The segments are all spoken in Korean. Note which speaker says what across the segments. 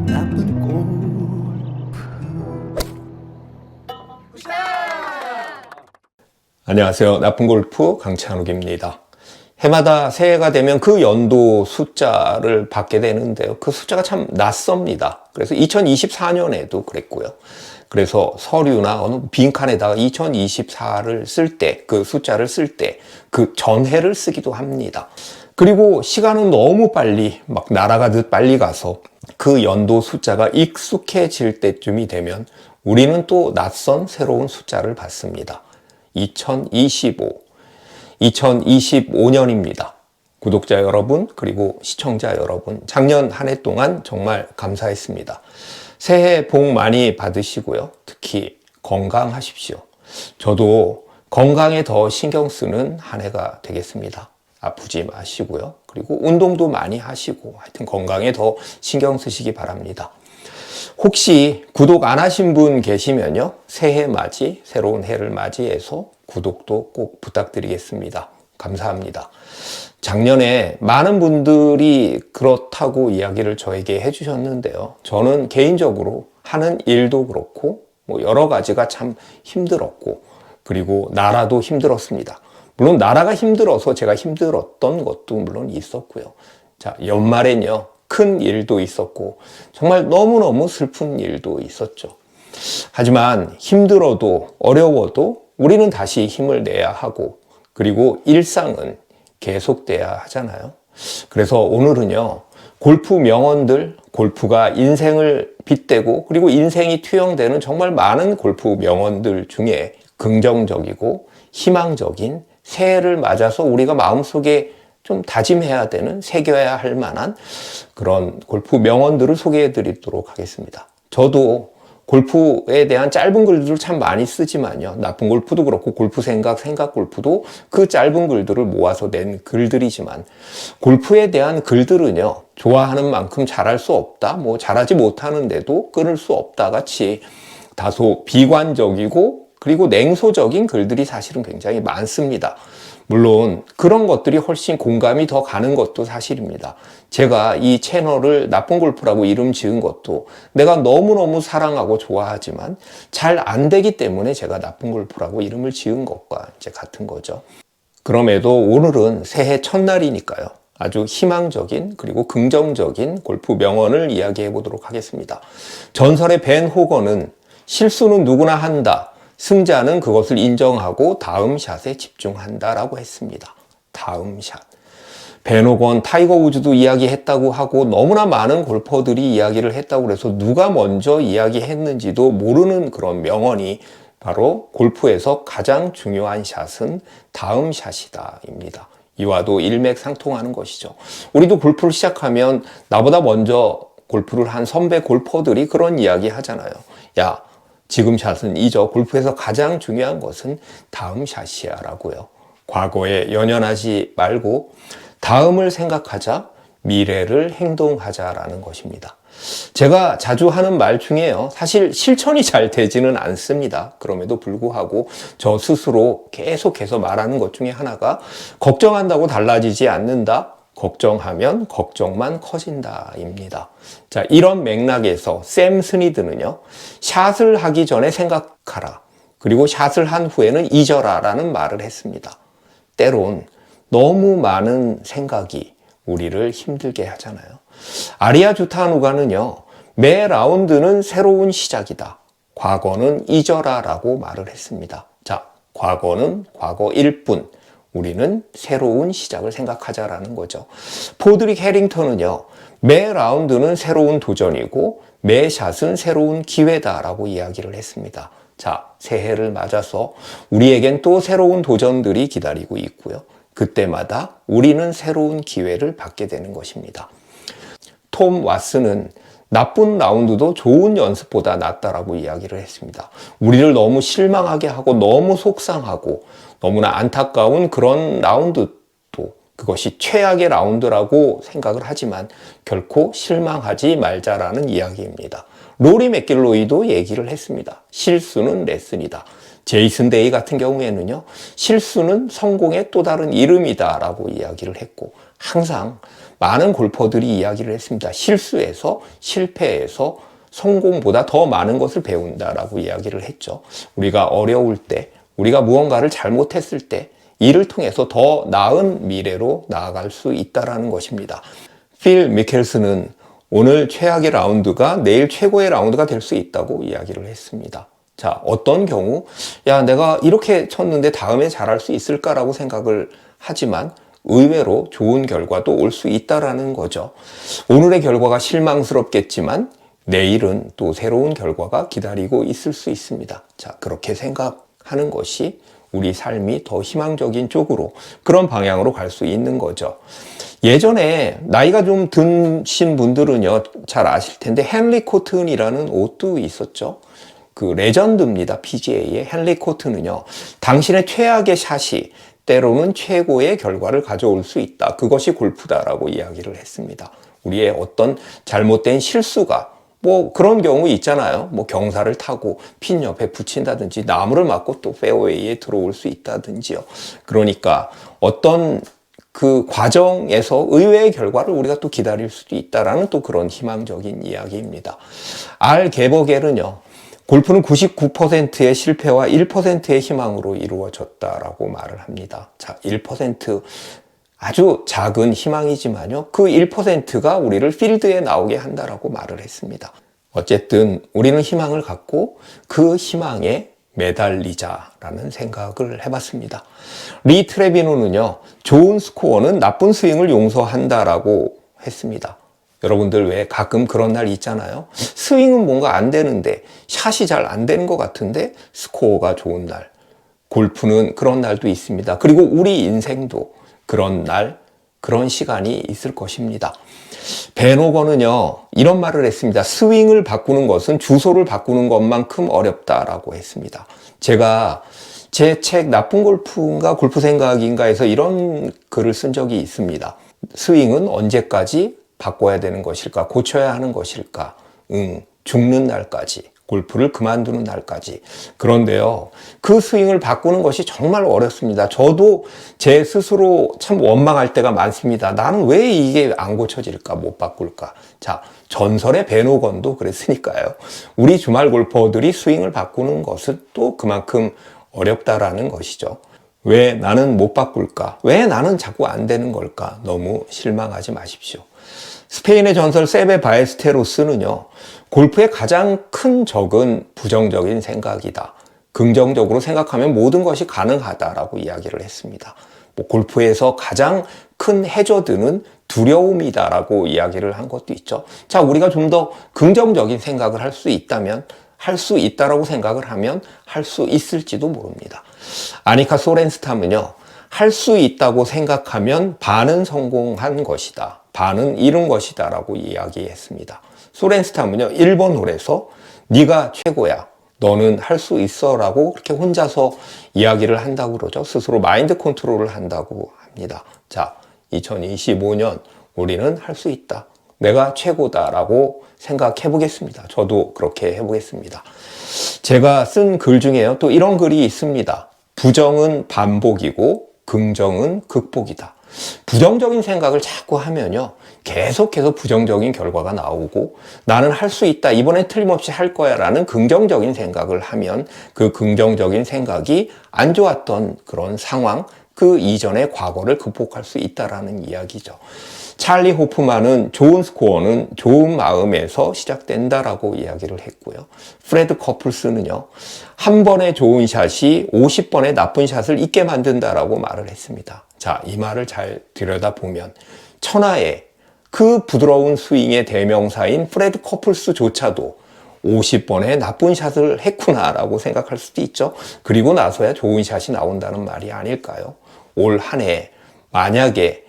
Speaker 1: 나쁜 골프.
Speaker 2: 안녕하세요. 나쁜 골프 강찬욱입니다. 해마다 새해가 되면 그 연도 숫자를 받게 되는데요. 그 숫자가 참 낯섭니다. 그래서 2024년에도 그랬고요. 그래서 서류나 어느 빈칸에다가 2024를 쓸 때, 그 숫자를 쓸 때 그 전해를 쓰기도 합니다. 그리고 시간은 너무 빨리 막 날아가듯 빨리 가서 그 연도 숫자가 익숙해질 때쯤이 되면 우리는 또 낯선 새로운 숫자를 받습니다. 2025년입니다. 구독자 여러분, 그리고 시청자 여러분, 작년 한 해 동안 정말 감사했습니다. 새해 복 많이 받으시고요. 특히 건강하십시오. 저도 건강에 더 신경 쓰는 한 해가 되겠습니다. 아프지 마시고요. 그리고 운동도 많이 하시고 하여튼 건강에 더 신경 쓰시기 바랍니다. 혹시 구독 안 하신 분 계시면요. 새해 맞이, 새로운 해를 맞이해서 구독도 꼭 부탁드리겠습니다. 감사합니다. 작년에 많은 분들이 그렇다고 이야기를 저에게 해주셨는데요. 저는 개인적으로 하는 일도 그렇고 여러 가지가 참 힘들었고 그리고 나라도 힘들었습니다. 물론 나라가 힘들어서 제가 힘들었던 것도 물론 있었고요. 자, 연말엔요. 큰 일도 있었고 정말 너무너무 슬픈 일도 있었죠. 하지만 힘들어도 어려워도 우리는 다시 힘을 내야 하고 그리고 일상은 계속돼야 하잖아요. 그래서 오늘은요. 골프 명언들, 골프가 인생을 빗대고 그리고 인생이 투영되는 정말 많은 골프 명언들 중에 긍정적이고 희망적인 새해를 맞아서 우리가 마음속에 좀 다짐해야 되는, 새겨야 할 만한 그런 골프 명언들을 소개해 드리도록 하겠습니다. 저도 골프에 대한 짧은 글들을 참 많이 쓰지만요. 나쁜 골프도 그렇고 골프 생각 골프도 그 짧은 글들을 모아서 낸 글들이지만 골프에 대한 글들은요. 좋아하는 만큼 잘할 수 없다. 잘하지 못하는데도 끊을 수 없다 같이 다소 비관적이고 그리고 냉소적인 글들이 사실은 굉장히 많습니다. 물론 그런 것들이 훨씬 공감이 더 가는 것도 사실입니다. 제가 이 채널을 나쁜 골프라고 이름 지은 것도 내가 너무너무 사랑하고 좋아하지만 잘 안 되기 때문에 제가 나쁜 골프라고 이름을 지은 것과 이제 같은 거죠. 그럼에도 오늘은 새해 첫날이니까요. 아주 희망적인 그리고 긍정적인 골프 명언을 이야기해 보도록 하겠습니다. 전설의 벤 호건은 실수는 누구나 한다. 승자는 그것을 인정하고 다음 샷에 집중한다라고 했습니다. 다음 샷. 벤 호건, 타이거 우즈도 이야기했다고 하고 너무나 많은 골퍼들이 이야기를 했다고 그래서 누가 먼저 이야기했는지도 모르는 그런 명언이 바로 골프에서 가장 중요한 샷은 다음 샷이다 입니다. 이와도 일맥상통하는 것이죠. 우리도 골프를 시작하면 나보다 먼저 골프를 한 선배 골퍼들이 그런 이야기 하잖아요. 야, 지금 샷은 잊어. 골프에서 가장 중요한 것은 다음 샷이야 라고요. 과거에 연연하지 말고 다음을 생각하자, 미래를 행동하자라는 것입니다. 제가 자주 하는 말 중에요. 사실 실천이 잘 되지는 않습니다. 그럼에도 불구하고 저 스스로 계속해서 말하는 것 중에 하나가 걱정한다고 달라지지 않는다. 걱정하면 걱정만 커진다입니다. 자, 이런 맥락에서 샘 스니드는요. 샷을 하기 전에 생각하라. 그리고 샷을 한 후에는 잊어라 라는 말을 했습니다. 때론 너무 많은 생각이 우리를 힘들게 하잖아요. 아리아 주타누가는요. 매 라운드는 새로운 시작이다. 과거는 잊어라 라고 말을 했습니다. 자, 과거는 과거일 뿐. 우리는 새로운 시작을 생각하자라는 거죠. 포드릭 해링턴은요. 매 라운드는 새로운 도전이고 매 샷은 새로운 기회다라고 이야기를 했습니다. 자, 새해를 맞아서 우리에겐 또 새로운 도전들이 기다리고 있고요. 그때마다 우리는 새로운 기회를 받게 되는 것입니다. 톰 왓슨은 나쁜 라운드도 좋은 연습보다 낫다라고 이야기를 했습니다. 우리를 너무 실망하게 하고 너무 속상하고 너무나 안타까운 그런 라운드도 그것이 최악의 라운드라고 생각을 하지만 결코 실망하지 말자라는 이야기입니다. 로리 맥길로이도 얘기를 했습니다. 실수는 레슨이다. 제이슨 데이 같은 경우에는요. 실수는 성공의 또 다른 이름이다 라고 이야기를 했고 항상 많은 골퍼들이 이야기를 했습니다. 실수에서, 실패에서 성공보다 더 많은 것을 배운다라고 이야기를 했죠. 우리가 어려울 때, 우리가 무언가를 잘못했을 때 이를 통해서 더 나은 미래로 나아갈 수 있다는 것입니다. 필 미켈슨은 오늘 최악의 라운드가 내일 최고의 라운드가 될 수 있다고 이야기를 했습니다. 자, 어떤 경우 야, 내가 이렇게 쳤는데 다음에 잘할 수 있을까라고 생각을 하지만 의외로 좋은 결과도 올 수 있다라는 거죠. 오늘의 결과가 실망스럽겠지만 내일은 또 새로운 결과가 기다리고 있을 수 있습니다. 자, 그렇게 생각하는 것이 우리 삶이 더 희망적인 쪽으로 그런 방향으로 갈 수 있는 거죠. 예전에 나이가 좀 드신 분들은요, 잘 아실 텐데 헨리 코튼이라는 옷도 있었죠. 그 레전드입니다. PGA의 헨리 코튼은요, 당신의 최악의 샷이 때로는 최고의 결과를 가져올 수 있다. 그것이 골프다라고 이야기를 했습니다. 우리의 어떤 잘못된 실수가 뭐 그런 경우 있잖아요. 뭐 경사를 타고 핀 옆에 붙인다든지 나무를 맞고 또 페어웨이에 들어올 수 있다든지요. 그러니까 어떤 그 과정에서 의외의 결과를 우리가 또 기다릴 수도 있다라는 또 그런 희망적인 이야기입니다. 알 게버겔은요, 골프는 99%의 실패와 1%의 희망으로 이루어졌다라고 말을 합니다. 자, 1% 아주 작은 희망이지만요, 그 1%가 우리를 필드에 나오게 한다라고 말을 했습니다. 어쨌든 우리는 희망을 갖고 그 희망에 매달리자라는 생각을 해봤습니다. 리 트레비노는요, 좋은 스코어는 나쁜 스윙을 용서한다라고 했습니다. 여러분들 왜 가끔 그런 날 있잖아요. 스윙은 뭔가 안 되는데 샷이 잘 안 되는 것 같은데 스코어가 좋은 날. 골프는 그런 날도 있습니다. 그리고 우리 인생도 그런 날, 그런 시간이 있을 것입니다. 벤 호건은요, 이런 말을 했습니다. 스윙을 바꾸는 것은 주소를 바꾸는 것만큼 어렵다라고 했습니다. 제가 제 책 나쁜 골프인가 골프 생각인가 해서 이런 글을 쓴 적이 있습니다. 스윙은 언제까지 바꿔야 되는 것일까? 고쳐야 하는 것일까? 죽는 날까지. 골프를 그만두는 날까지. 그런데요, 그 스윙을 바꾸는 것이 정말 어렵습니다. 저도 제 스스로 참 원망할 때가 많습니다. 나는 왜 이게 안 고쳐질까, 못 바꿀까. 자, 전설의 벤 호건도 그랬으니까요. 우리 주말 골퍼들이 스윙을 바꾸는 것은 또 그만큼 어렵다라는 것이죠. 왜 나는 못 바꿀까? 왜 나는 자꾸 안 되는 걸까? 너무 실망하지 마십시오. 스페인의 전설 세베 바에스테로스는요, 골프의 가장 큰 적은 부정적인 생각이다. 긍정적으로 생각하면 모든 것이 가능하다라고 이야기를 했습니다. 뭐 골프에서 가장 큰 해저드는 두려움이다라고 이야기를 한 것도 있죠. 자, 우리가 좀 더 긍정적인 생각을 할 수 있다면, 할 수 있다라고 생각을 하면 할 수 있을지도 모릅니다. 아니카 소렌스탐은요, 할 수 있다고 생각하면 반은 성공한 것이다. 반은 이룬 것이다 라고 이야기했습니다. 소렌스탐은요, 1번 홀에서 네가 최고야, 너는 할 수 있어 라고 그렇게 혼자서 이야기를 한다고 그러죠. 스스로 마인드 컨트롤을 한다고 합니다. 자, 2025년 우리는 할 수 있다, 내가 최고다 라고 생각해 보겠습니다. 저도 그렇게 해보겠습니다. 제가 쓴 글 중에요, 또 이런 글이 있습니다. 부정은 반복이고 긍정은 극복이다. 부정적인 생각을 자꾸 하면요, 계속해서 부정적인 결과가 나오고, 나는 할 수 있다, 이번엔 틀림없이 할 거야 라는 긍정적인 생각을 하면 그 긍정적인 생각이 안 좋았던 그런 상황, 그 이전의 과거를 극복할 수 있다라는 이야기죠. 찰리 호프만은 좋은 스코어는 좋은 마음에서 시작된다라고 이야기를 했고요. 프레드 커플스는요, 한 번의 좋은 샷이 50번의 나쁜 샷을 잊게 만든다라고 말을 했습니다. 자, 이 말을 잘 들여다보면 천하의 그 부드러운 스윙의 대명사인 프레드 커플스조차도 50번의 나쁜 샷을 했구나라고 생각할 수도 있죠. 그리고 나서야 좋은 샷이 나온다는 말이 아닐까요? 올 한 해 만약에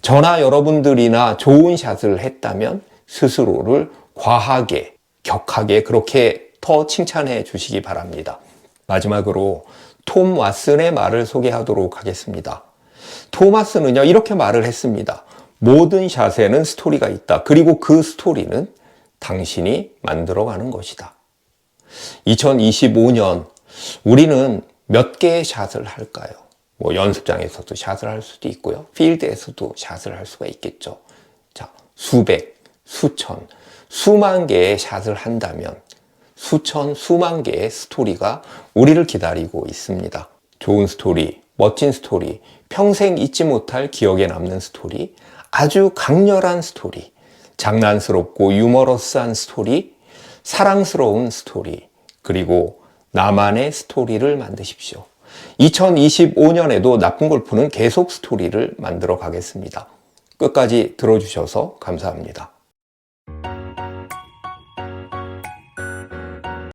Speaker 2: 저나 여러분들이나 좋은 샷을 했다면 스스로를 과하게, 격하게 그렇게 더 칭찬해 주시기 바랍니다. 마지막으로 톰 왓슨의 말을 소개하도록 하겠습니다. 토마스는요, 이렇게 말을 했습니다. 모든 샷에는 스토리가 있다. 그리고 그 스토리는 당신이 만들어가는 것이다. 2025년 우리는 몇 개의 샷을 할까요? 뭐 연습장에서도 샷을 할 수도 있고요. 필드에서도 샷을 할 수가 있겠죠. 수백, 수천, 수만 개의 샷을 한다면 수천, 수만 개의 스토리가 우리를 기다리고 있습니다. 좋은 스토리, 멋진 스토리, 평생 잊지 못할 기억에 남는 스토리, 아주 강렬한 스토리, 장난스럽고 유머러스한 스토리, 사랑스러운 스토리, 그리고 나만의 스토리를 만드십시오. 2025년에도 나쁜 골프는 계속 스토리를 만들어 가겠습니다. 끝까지 들어주셔서 감사합니다.